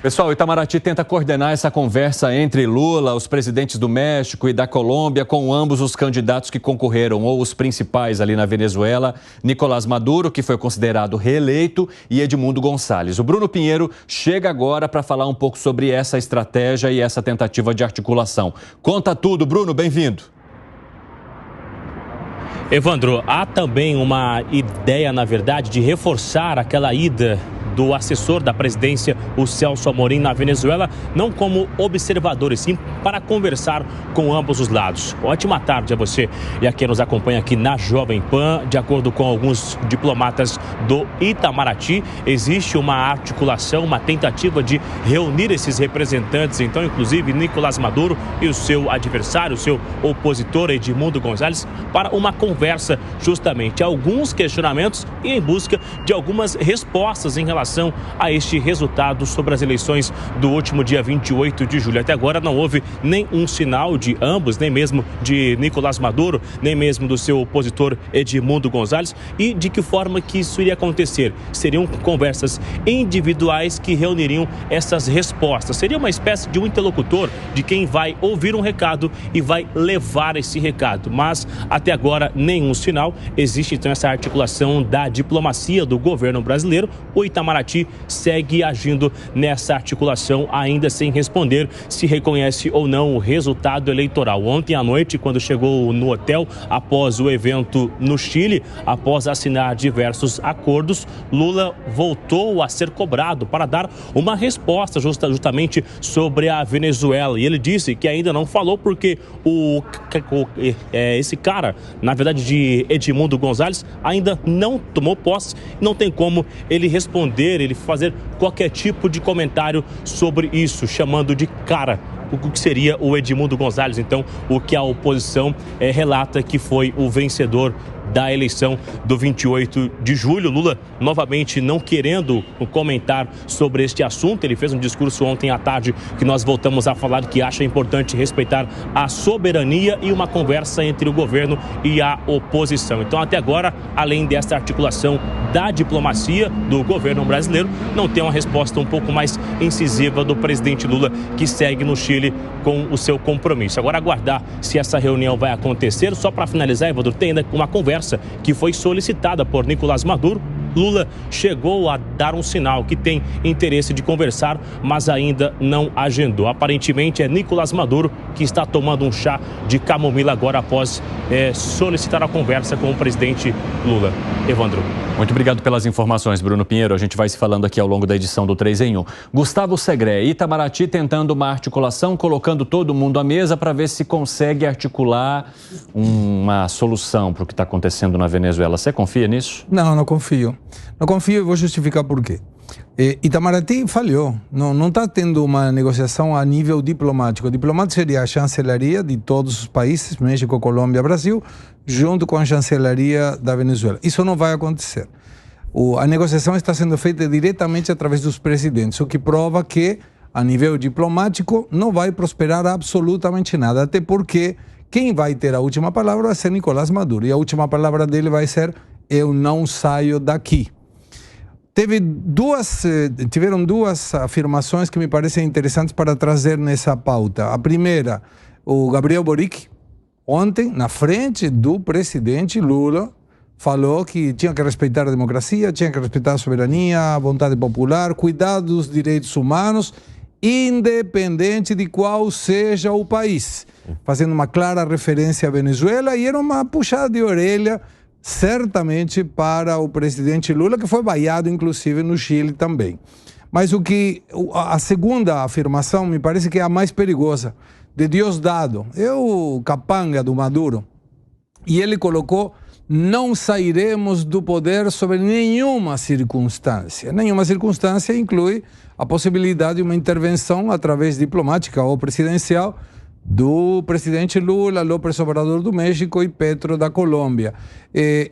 Pessoal, Itamaraty tenta coordenar essa conversa entre Lula, os presidentes do México e da Colômbia, com ambos os candidatos que concorreram, ou os principais ali na Venezuela, Nicolás Maduro, que foi considerado reeleito, e Edmundo Gonçalves. O Bruno Pinheiro chega agora para falar um pouco sobre essa estratégia e essa tentativa de articulação. Conta tudo, Bruno, bem-vindo. Evandro, há também uma ideia, na verdade, de reforçar aquela ida do assessor da presidência, o Celso Amorim, na Venezuela, não como observador, e sim para conversar com ambos os lados. Ótima tarde a você e a quem nos acompanha aqui na Jovem Pan. De acordo com alguns diplomatas do Itamaraty, existe uma articulação, uma tentativa de reunir esses representantes, então, inclusive Nicolás Maduro e o seu adversário, o seu opositor, Edmundo Gonçalves, para uma conversa, justamente, alguns questionamentos e em busca de algumas respostas em relação a este resultado sobre as eleições do último dia 28 de julho. Até agora não houve nenhum sinal de ambos, nem mesmo de Nicolás Maduro, nem mesmo do seu opositor Edmundo Gonçalves. E de que forma que isso iria acontecer? Seriam conversas individuais que reuniriam essas respostas. Seria uma espécie de um interlocutor, de quem vai ouvir um recado e vai levar esse recado. Mas até agora nenhum sinal. Existe então essa articulação da diplomacia do governo brasileiro. O Itamaraty segue agindo nessa articulação, ainda sem responder se reconhece ou não o resultado eleitoral. Ontem à noite, quando chegou no hotel após o evento no Chile, após assinar diversos acordos, Lula voltou a ser cobrado para dar uma resposta justamente sobre a Venezuela. E ele disse que ainda não falou porque esse cara, na verdade de Edmundo Gonçalves, ainda não tomou posse, não tem como ele responder, ele fazer qualquer tipo de comentário sobre isso, chamando de cara o que seria o Edmundo Gonçalves. Então, o que a oposição relata que foi o vencedor da eleição do 28 de julho. Lula novamente não querendo comentar sobre este assunto. Ele fez um discurso ontem à tarde que nós voltamos a falar, que acha importante respeitar a soberania e uma conversa entre o governo e a oposição. Então, até agora, além desta articulação da diplomacia do governo brasileiro, não tem uma resposta um pouco mais incisiva do presidente Lula, que segue no Chile com o seu compromisso. Agora, aguardar se essa reunião vai acontecer. Só para finalizar, Evandro, tem ainda uma conversa que foi solicitada por Nicolás Maduro. Lula chegou a dar um sinal que tem interesse de conversar, mas ainda não agendou. Aparentemente é Nicolás Maduro que está tomando um chá de camomila agora após solicitar a conversa com o presidente Lula. Evandro. Muito obrigado pelas informações, Bruno Pinheiro. A gente vai se falando aqui ao longo da edição do 3 em 1. Gustavo Segré, Itamaraty tentando uma articulação, colocando todo mundo à mesa para ver se consegue articular uma solução para o que está acontecendo na Venezuela. Você confia nisso? Não, não confio. Não confio e vou justificar por quê. Itamaraty falhou. Não está tendo uma negociação a nível diplomático. O diplomático seria a chancelaria de todos os países, México, Colômbia, Brasil, junto com a chancelaria da Venezuela. Isso não vai acontecer. A negociação está sendo feita diretamente através dos presidentes, o que prova que, a nível diplomático, não vai prosperar absolutamente nada, até porque quem vai ter a última palavra vai ser Nicolás Maduro, e a última palavra dele vai ser: eu não saio daqui. Tiveram duas afirmações que me parecem interessantes para trazer nessa pauta. A primeira, o Gabriel Boric, ontem, na frente do presidente Lula, falou que tinha que respeitar a democracia, tinha que respeitar a soberania, a vontade popular, cuidar dos direitos humanos, independente de qual seja o país. Fazendo uma clara referência à Venezuela, e era uma puxada de orelha, certamente, para o presidente Lula, que foi vaiado, inclusive, no Chile também. Mas a segunda afirmação me parece que é a mais perigosa. De Diosdado, é o capanga do Maduro. E ele colocou: não sairemos do poder sob nenhuma circunstância. Nenhuma circunstância inclui a possibilidade de uma intervenção através diplomática ou presidencial do presidente Lula, López Obrador do México e Petro da Colômbia.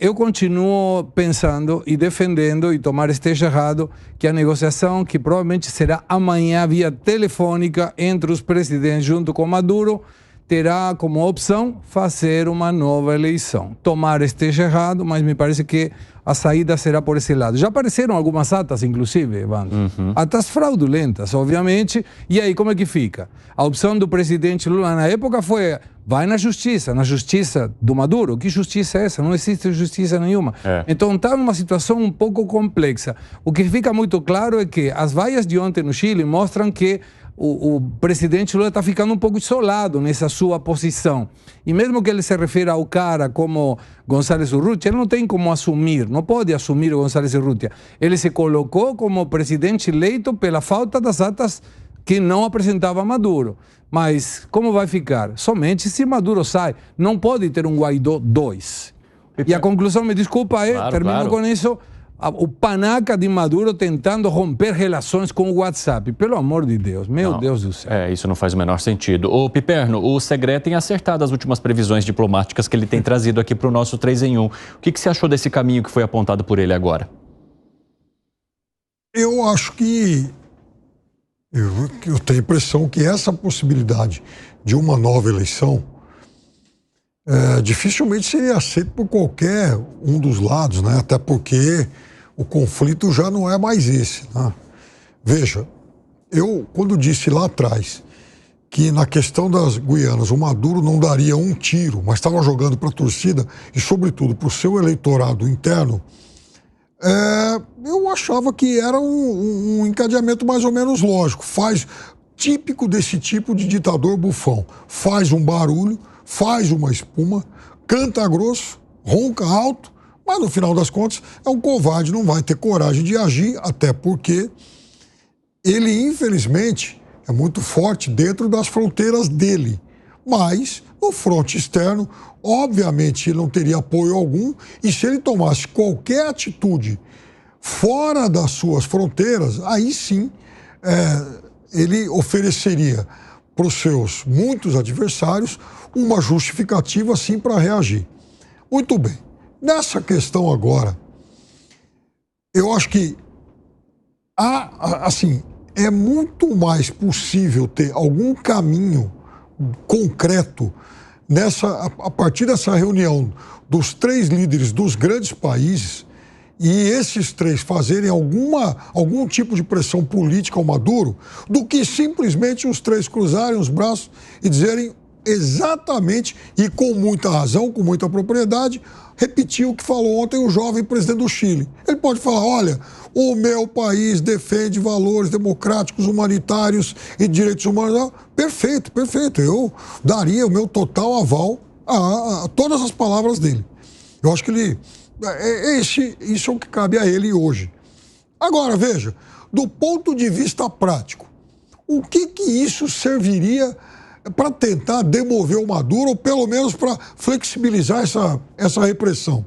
Eu continuo pensando e defendendo, e tomara esteja errado, que a negociação, que provavelmente será amanhã via telefônica entre os presidentes junto com Maduro, terá como opção fazer uma nova eleição. Tomara esteja errado, mas me parece que a saída será por esse lado. Já apareceram algumas atas, inclusive, Evandro. Atas fraudulentas, obviamente. E aí, como é que fica? A opção do presidente Lula na época foi: vai na justiça do Maduro. Que justiça é essa? Não existe justiça nenhuma. Então está numa situação um pouco complexa. O que fica muito claro é que as vaias de ontem no Chile mostram que o presidente Lula está ficando um pouco isolado nessa sua posição. E mesmo que ele se refira ao cara como González Urrutia, ele não tem como assumir, não pode assumir o González Urrutia. Ele se colocou como presidente eleito pela falta das atas que não apresentava Maduro. Mas como vai ficar? Somente se Maduro sai. Não pode ter um Guaidó 2. E a conclusão, me desculpa, termino com isso, o panaca de Maduro tentando romper relações com o WhatsApp. Pelo amor de Deus, Deus do céu. Isso não faz o menor sentido. Ô Piperno, o Segré tem acertado as últimas previsões diplomáticas que ele tem trazido aqui para o nosso 3 em 1. O que você achou desse caminho que foi apontado por ele agora? Eu acho que... Eu tenho a impressão que essa possibilidade de uma nova eleição dificilmente seria aceito por qualquer um dos lados, né? Até porque o conflito já não é mais esse, né? Veja, eu quando disse lá atrás que na questão das Guianas o Maduro não daria um tiro, mas estava jogando para a torcida e sobretudo para o seu eleitorado interno, eu achava que era um encadeamento mais ou menos lógico, típico desse tipo de ditador bufão, faz um barulho, faz uma espuma, canta grosso, ronca alto, mas no final das contas é um covarde, não vai ter coragem de agir, até porque ele, infelizmente, é muito forte dentro das fronteiras dele. Mas, no fronte externo, obviamente, ele não teria apoio algum, e se ele tomasse qualquer atitude fora das suas fronteiras, aí sim ele ofereceria para os seus muitos adversários uma justificativa, assim, para reagir. Muito bem. Nessa questão agora, eu acho que é muito mais possível ter algum caminho concreto a partir dessa reunião dos 3 líderes dos grandes países e esses 3 fazerem algum tipo de pressão política ao Maduro, do que simplesmente os 3 cruzarem os braços e dizerem exatamente, e com muita razão, com muita propriedade, repetir o que falou ontem o jovem presidente do Chile. Ele pode falar: olha, o meu país defende valores democráticos, humanitários e direitos humanos. Perfeito, perfeito. Eu daria o meu total aval a todas as palavras dele. Eu acho que isso é o que cabe a ele hoje. Agora, veja, do ponto de vista prático, o que isso serviria para tentar demover o Maduro, ou pelo menos para flexibilizar essa repressão?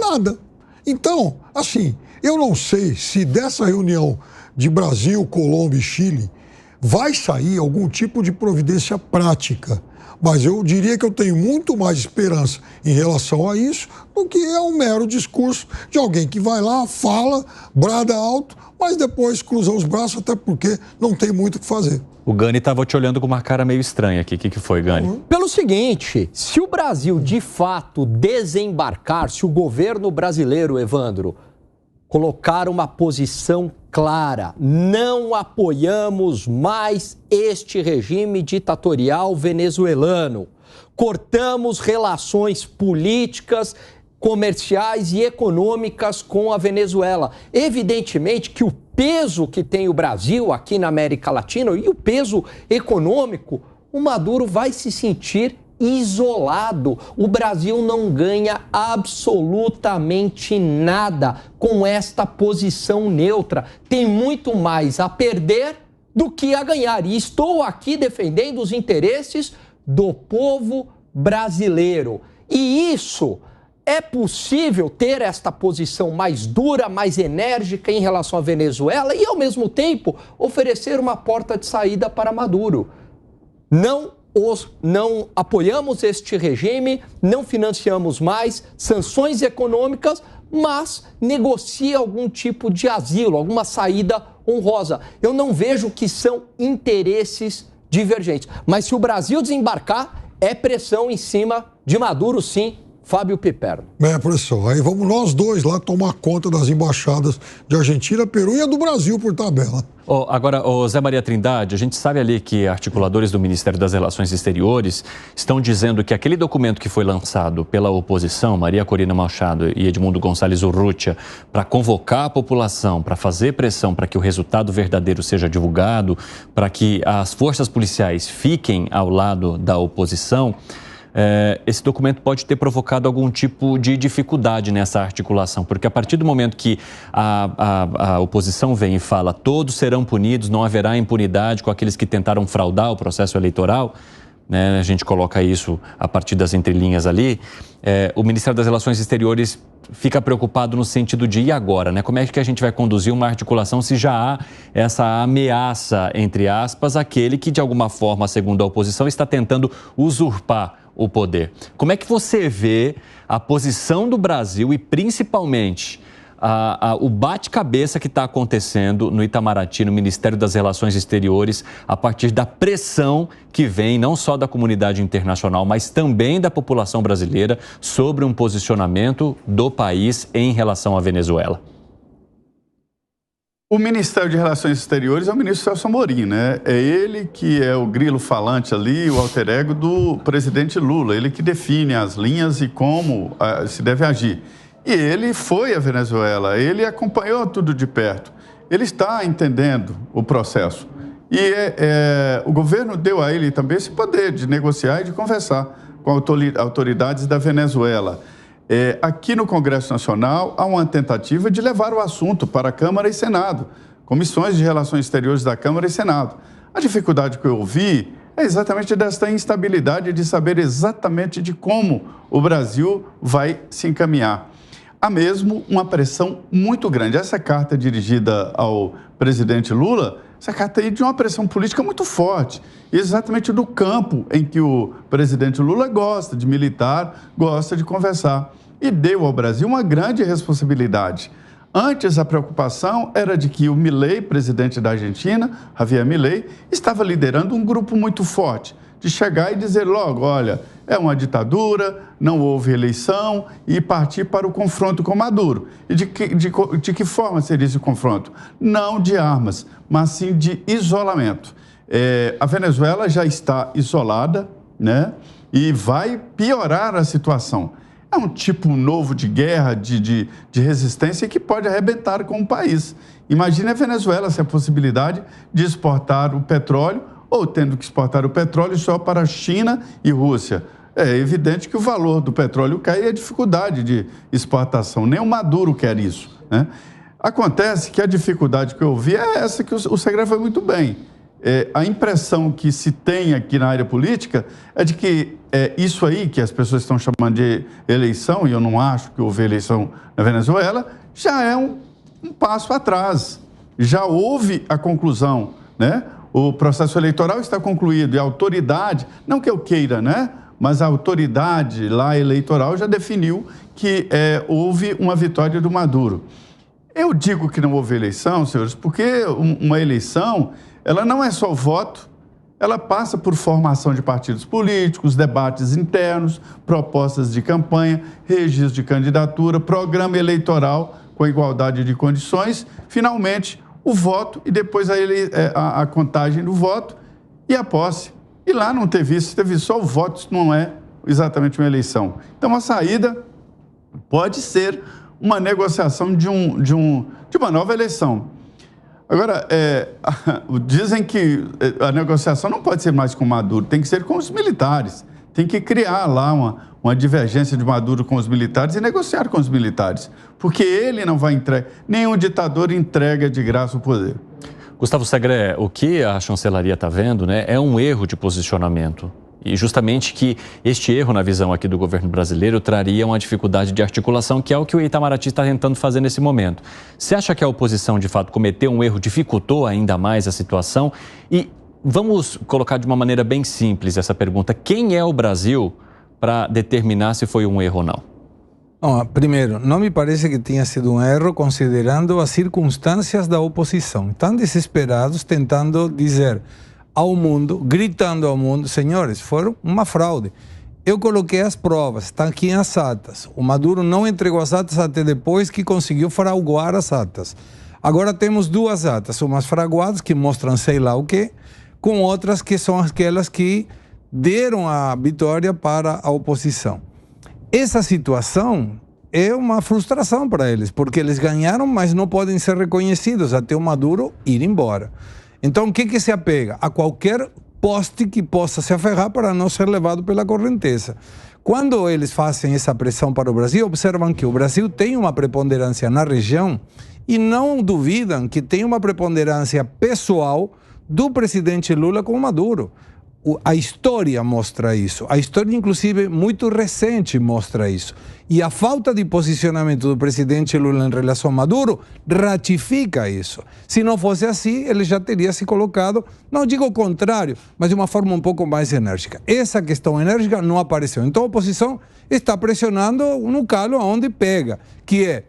Nada. Então, assim, eu não sei se dessa reunião de Brasil, Colômbia e Chile vai sair algum tipo de providência prática, mas eu diria que eu tenho muito mais esperança em relação a isso do que um mero discurso de alguém que vai lá, fala, brada alto, mas depois cruza os braços, até porque não tem muito o que fazer. O Gani estava te olhando com uma cara meio estranha aqui. O que foi, Gani? Pelo seguinte, se o Brasil de fato desembarcar, se o governo brasileiro, Evandro, colocar uma posição clara, não apoiamos mais este regime ditatorial venezuelano, cortamos relações políticas, comerciais e econômicas com a Venezuela. Evidentemente que o peso que tem o Brasil aqui na América Latina e o peso econômico, o Maduro vai se sentir isolado. O Brasil não ganha absolutamente nada com esta posição neutra. Tem muito mais a perder do que a ganhar. E estou aqui defendendo os interesses do povo brasileiro. E isso... é possível ter esta posição mais dura, mais enérgica em relação à Venezuela e, ao mesmo tempo, oferecer uma porta de saída para Maduro. Não apoiamos este regime, não financiamos mais sanções econômicas, mas negocia algum tipo de asilo, alguma saída honrosa. Eu não vejo que são interesses divergentes. Mas se o Brasil desembarcar, é pressão em cima de Maduro, sim, Fábio Piperno. É, professor, aí vamos nós dois lá tomar conta das embaixadas de Argentina, Peru e a do Brasil por tabela. Agora, Zé Maria Trindade, a gente sabe ali que articuladores do Ministério das Relações Exteriores estão dizendo que aquele documento que foi lançado pela oposição, Maria Corina Machado e Edmundo Gonçalves Urrutia, para convocar a população, para fazer pressão para que o resultado verdadeiro seja divulgado, para que as forças policiais fiquem ao lado da oposição, esse documento pode ter provocado algum tipo de dificuldade nessa articulação, porque a partir do momento que a oposição vem e fala todos serão punidos, não haverá impunidade com aqueles que tentaram fraudar o processo eleitoral, né, a gente coloca isso a partir das entrelinhas ali, o Ministério das Relações Exteriores fica preocupado no sentido de e agora, né? Como é que a gente vai conduzir uma articulação se já há essa ameaça, entre aspas, aquele que de alguma forma, segundo a oposição, está tentando usurpar o poder. Como é que você vê a posição do Brasil e principalmente o bate-cabeça que está acontecendo no Itamaraty, no Ministério das Relações Exteriores, a partir da pressão que vem não só da comunidade internacional, mas também da população brasileira sobre um posicionamento do país em relação à Venezuela? O Ministério de Relações Exteriores é o ministro Celso Amorim, né? É ele que é o grilo falante ali, o alter ego do presidente Lula. Ele que define as linhas e como se deve agir. E ele foi à Venezuela, ele acompanhou tudo de perto. Ele está entendendo o processo. E o governo deu a ele também esse poder de negociar e de conversar com autoridades da Venezuela. Aqui no Congresso Nacional, há uma tentativa de levar o assunto para a Câmara e Senado, comissões de relações exteriores da Câmara e Senado. A dificuldade que eu ouvi é exatamente desta instabilidade de saber exatamente de como o Brasil vai se encaminhar. Há mesmo uma pressão muito grande. Essa carta dirigida ao presidente Lula, essa carta aí de uma pressão política muito forte, exatamente do campo em que o presidente Lula gosta de militar, gosta de conversar. E deu ao Brasil uma grande responsabilidade. Antes, a preocupação era de que o Milei, presidente da Argentina, Javier Milei, estava liderando um grupo muito forte, de chegar e dizer logo, olha, é uma ditadura, não houve eleição, e partir para o confronto com Maduro. E de que forma seria esse confronto? Não de armas, mas sim de isolamento. A Venezuela já está isolada, né? E vai piorar a situação. É um tipo novo de guerra, de resistência que pode arrebentar com o país. Imagine a Venezuela sem a possibilidade de exportar o petróleo ou tendo que exportar o petróleo só para a China e Rússia. É evidente que o valor do petróleo cai e a dificuldade de exportação. Nem o Maduro quer isso, né? Acontece que a dificuldade que eu vi é essa que o Segredo foi muito bem. A impressão que se tem aqui na área política é de que isso aí, que as pessoas estão chamando de eleição, e eu não acho que houve eleição na Venezuela, já é um passo atrás. Já houve a conclusão, né? O processo eleitoral está concluído e a autoridade, não que eu queira, né? Mas a autoridade lá eleitoral já definiu que houve uma vitória do Maduro. Eu digo que não houve eleição, senhores, porque uma eleição, ela não é só voto, ela passa por formação de partidos políticos, debates internos, propostas de campanha, registro de candidatura, programa eleitoral com igualdade de condições, finalmente o voto e depois a contagem do voto e a posse. E lá não teve isso, teve só o voto, isso não é exatamente uma eleição. Então a saída pode ser uma negociação de uma nova eleição. Agora, dizem que a negociação não pode ser mais com Maduro, tem que ser com os militares. Tem que criar lá uma divergência de Maduro com os militares e negociar com os militares. Porque ele não vai entregar, nenhum ditador entrega de graça o poder. Gustavo Segré, o que a chancelaria está vendo, né, é um erro de posicionamento. E justamente que este erro, na visão aqui do governo brasileiro, traria uma dificuldade de articulação, que é o que o Itamaraty está tentando fazer nesse momento. Você acha que a oposição, de fato, cometeu um erro, dificultou ainda mais a situação? E vamos colocar de uma maneira bem simples essa pergunta. Quem é o Brasil para determinar se foi um erro ou não? Não, primeiro, não me parece que tenha sido um erro considerando as circunstâncias da oposição. Estão desesperados tentando dizer ao mundo, gritando ao mundo, senhores, foram uma fraude. Eu coloquei as provas, estão aqui as atas. O Maduro não entregou as atas até depois que conseguiu fraguar as atas. Agora temos duas atas, umas fraguadas que mostram sei lá o quê, com outras que são aquelas que deram a vitória para a oposição. Essa situação é uma frustração para eles, porque eles ganharam, mas não podem ser reconhecidos até o Maduro ir embora. Então, o que se apega? A qualquer poste que possa se aferrar para não ser levado pela correnteza. Quando eles fazem essa pressão para o Brasil, observam que o Brasil tem uma preponderância na região e não duvidam que tem uma preponderância pessoal do presidente Lula com o Maduro. A história mostra isso. A história, inclusive, muito recente mostra isso. E a falta de posicionamento do presidente Lula em relação a Maduro ratifica isso. Se não fosse assim, ele já teria se colocado, não digo o contrário, mas de uma forma um pouco mais enérgica. Essa questão enérgica não apareceu. Então a oposição está pressionando no calo aonde pega, que é,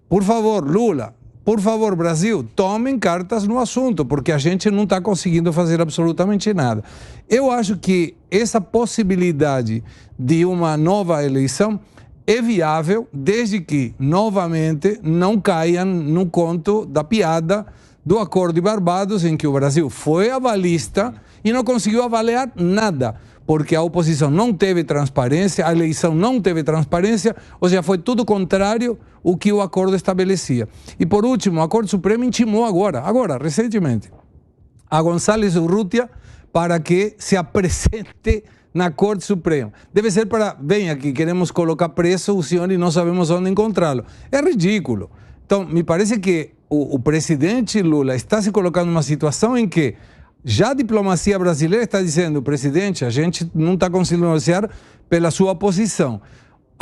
por favor, Lula, por favor, Brasil, tomem cartas no assunto, porque a gente não está conseguindo fazer absolutamente nada. Eu acho que essa possibilidade de uma nova eleição é viável desde que, novamente, não caiam no conto da piada do Acordo de Barbados, em que o Brasil foi avalista e não conseguiu avaliar nada, porque a oposição não teve transparência, a eleição não teve transparência, ou seja, foi tudo contrário ao que o acordo estabelecia. E por último, o Acordo Supremo intimou agora, recentemente, a González Urrutia para que se apresente na Corte Suprema. Deve ser para, vem aqui, queremos colocar preso o senhor e não sabemos onde encontrá-lo. É ridículo. Então, me parece que o presidente Lula está se colocando numa situação em que já a diplomacia brasileira está dizendo, presidente, a gente não está conseguindo negociar pela sua posição.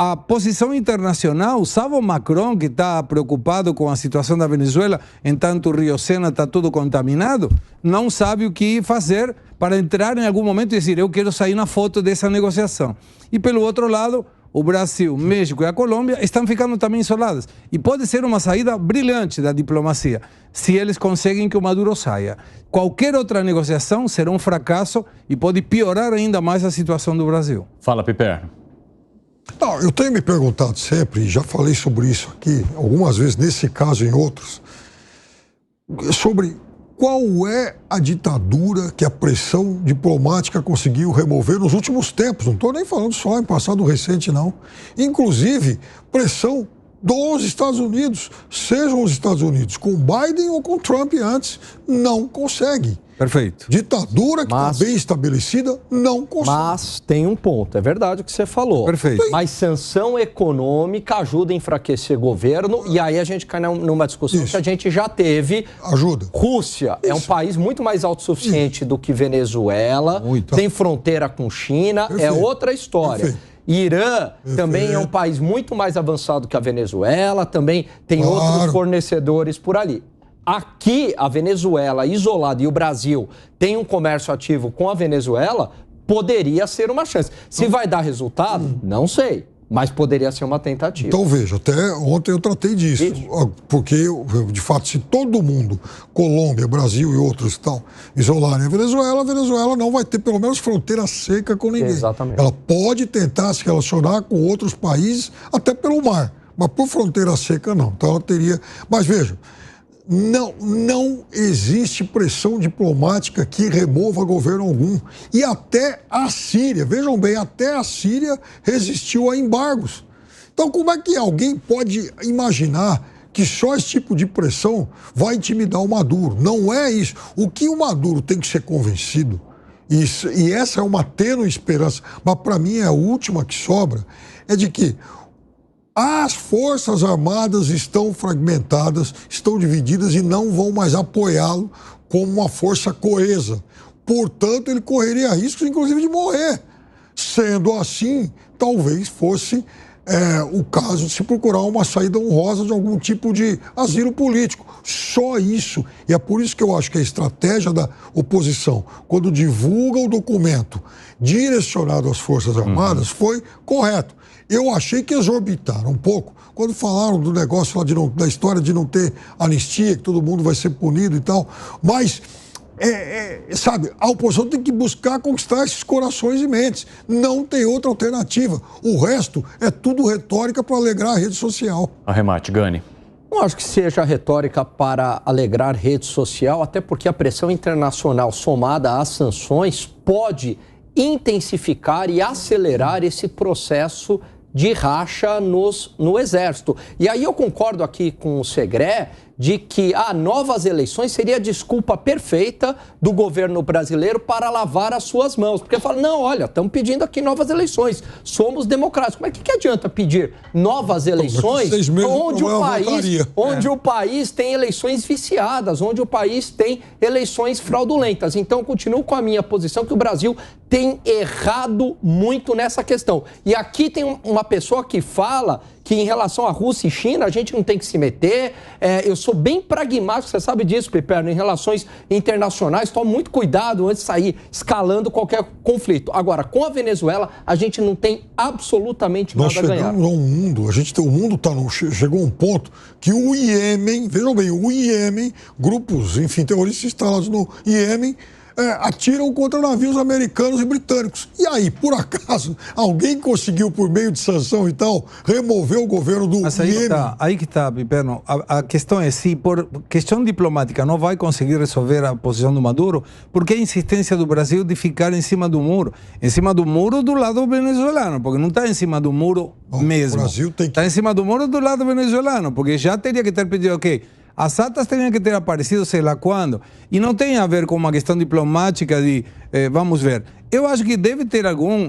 A posição internacional, sabe o Macron, que está preocupado com a situação da Venezuela, enquanto o Rio Sena está tudo contaminado, não sabe o que fazer para entrar em algum momento e dizer, eu quero sair na foto dessa negociação. E pelo outro lado, o Brasil, o México e a Colômbia estão ficando também isoladas. E pode ser uma saída brilhante da diplomacia, se eles conseguem que o Maduro saia. Qualquer outra negociação será um fracasso e pode piorar ainda mais a situação do Brasil. Fala, Piper. Não, eu tenho me perguntado sempre, e já falei sobre isso aqui, algumas vezes, nesse caso e em outros, sobre qual é a ditadura que a pressão diplomática conseguiu remover nos últimos tempos. Não estou nem falando só em passado recente, não. Inclusive, pressão dos Estados Unidos, sejam os Estados Unidos com Biden ou com Trump antes, não consegue. Perfeito. Ditadura que está bem estabelecida, não consegue. Mas tem um ponto, é verdade o que você falou. Perfeito. Mas sanção econômica ajuda a enfraquecer governo e aí a gente cai numa discussão que a gente já teve. Ajuda. Rússia é um país muito mais autossuficiente do que Venezuela, tem fronteira com China, é outra história. Irã também é um país muito mais avançado que a Venezuela, também tem outros fornecedores por ali. Aqui, a Venezuela isolada e o Brasil tem um comércio ativo com a Venezuela, poderia ser uma chance. Se vai dar resultado, não sei, mas poderia ser uma tentativa. Então, veja, até ontem eu tratei disso, porque, de fato, se todo mundo, Colômbia, Brasil e outros estão isolarem a Venezuela não vai ter, pelo menos, fronteira seca com ninguém. Exatamente. Ela pode tentar se relacionar com outros países, até pelo mar, mas por fronteira seca, não. Então, ela teria... Mas, veja... Não existe pressão diplomática que remova governo algum. E até a Síria, vejam bem, até a Síria resistiu a embargos. Então, como é que alguém pode imaginar que só esse tipo de pressão vai intimidar o Maduro? Não é isso. O que o Maduro tem que ser convencido, e essa é uma tênue esperança, mas para mim é a última que sobra, é de que as Forças Armadas estão fragmentadas, estão divididas e não vão mais apoiá-lo como uma força coesa. Portanto, ele correria riscos, inclusive, de morrer. Sendo assim, talvez fosse o caso de se procurar uma saída honrosa de algum tipo de asilo político. Só isso. E é por isso que eu acho que a estratégia da oposição, quando divulga o documento direcionado às Forças Armadas, foi correto. Eu achei que exorbitaram um pouco quando falaram do negócio lá da história de não ter anistia, que todo mundo vai ser punido e tal. Mas sabe, a oposição tem que buscar conquistar esses corações e mentes. Não tem outra alternativa. O resto é tudo retórica para alegrar a rede social. Arremate, Gani. Não acho que seja retórica para alegrar rede social, até porque a pressão internacional somada às sanções pode intensificar e acelerar esse processo de racha no Exército. E aí eu concordo aqui com o Segré de que novas eleições seria a desculpa perfeita do governo brasileiro para lavar as suas mãos. Porque fala, não, olha, estamos pedindo aqui novas eleições, somos democráticos. Mas o que adianta pedir novas eleições onde o país tem eleições viciadas, onde o país tem eleições fraudulentas? Então, eu continuo com a minha posição que o Brasil tem errado muito nessa questão. E aqui tem uma pessoa que fala que em relação à Rússia e China a gente não tem que se meter. Eu sou bem pragmático, você sabe disso, Piperno, em relações internacionais, tomo muito cuidado antes de sair escalando qualquer conflito. Agora, com a Venezuela, a gente não tem absolutamente nada a ganhar. Nós chegamos a um mundo, o mundo chegou a um ponto que o Iêmen, vejam bem, o Iêmen, grupos, enfim, terroristas instalados no Iêmen, atiram contra navios americanos e britânicos. E aí, por acaso, alguém conseguiu, por meio de sanção e tal, remover o governo do Iêmen? Aí que está, Piperno. A questão é se, por questão diplomática, não vai conseguir resolver a posição do Maduro, porque a insistência do Brasil de ficar em cima do muro do lado venezuelano, porque não está em cima do muro mesmo. O Brasil tem que... Está em cima do muro do lado venezuelano, porque já teria que ter pedido, ok, as atas teriam que ter aparecido sei lá quando. E não tem a ver com uma questão diplomática de, vamos ver. Eu acho que deve ter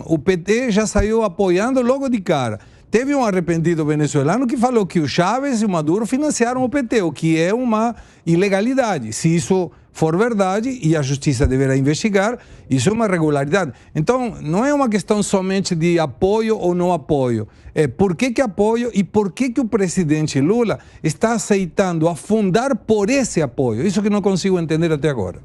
o PT já saiu apoiando logo de cara. Teve um arrependido venezuelano que falou que o Chávez e o Maduro financiaram o PT, o que é uma ilegalidade. Se isso for verdade, e a justiça deverá investigar, isso é uma irregularidade. Então, não é uma questão somente de apoio ou não apoio. É por que apoio e por que o presidente Lula está aceitando afundar por esse apoio. Isso que não consigo entender até agora.